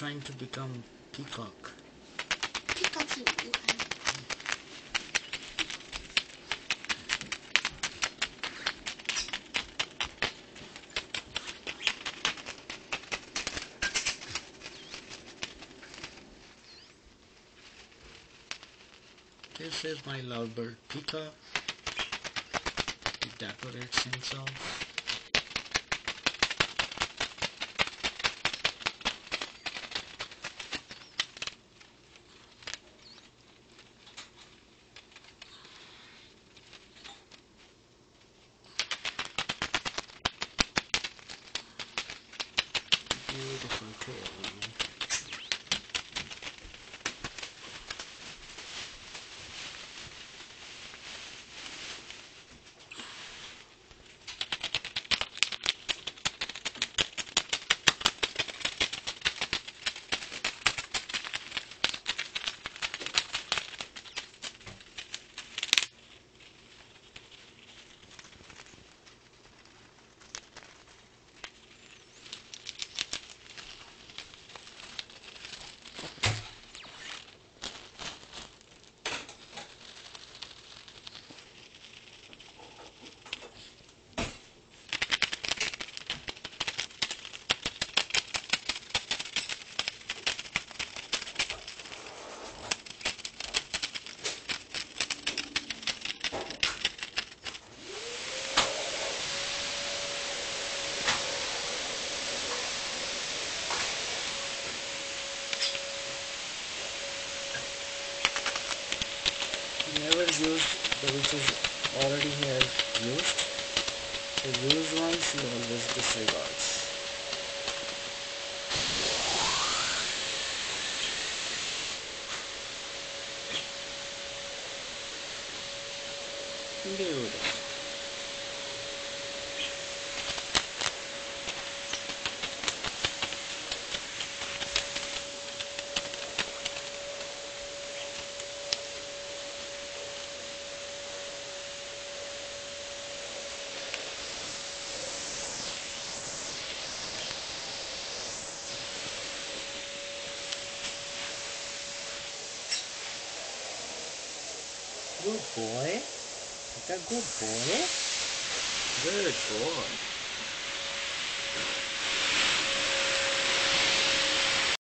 trying to become peacock. Pikachu. This is my lovebird Pika. He decorates himself. Beautiful tail. Never use the which is already he has used. The used ones he always disregards. Beautiful. Good boy. Is that good boy? Good boy.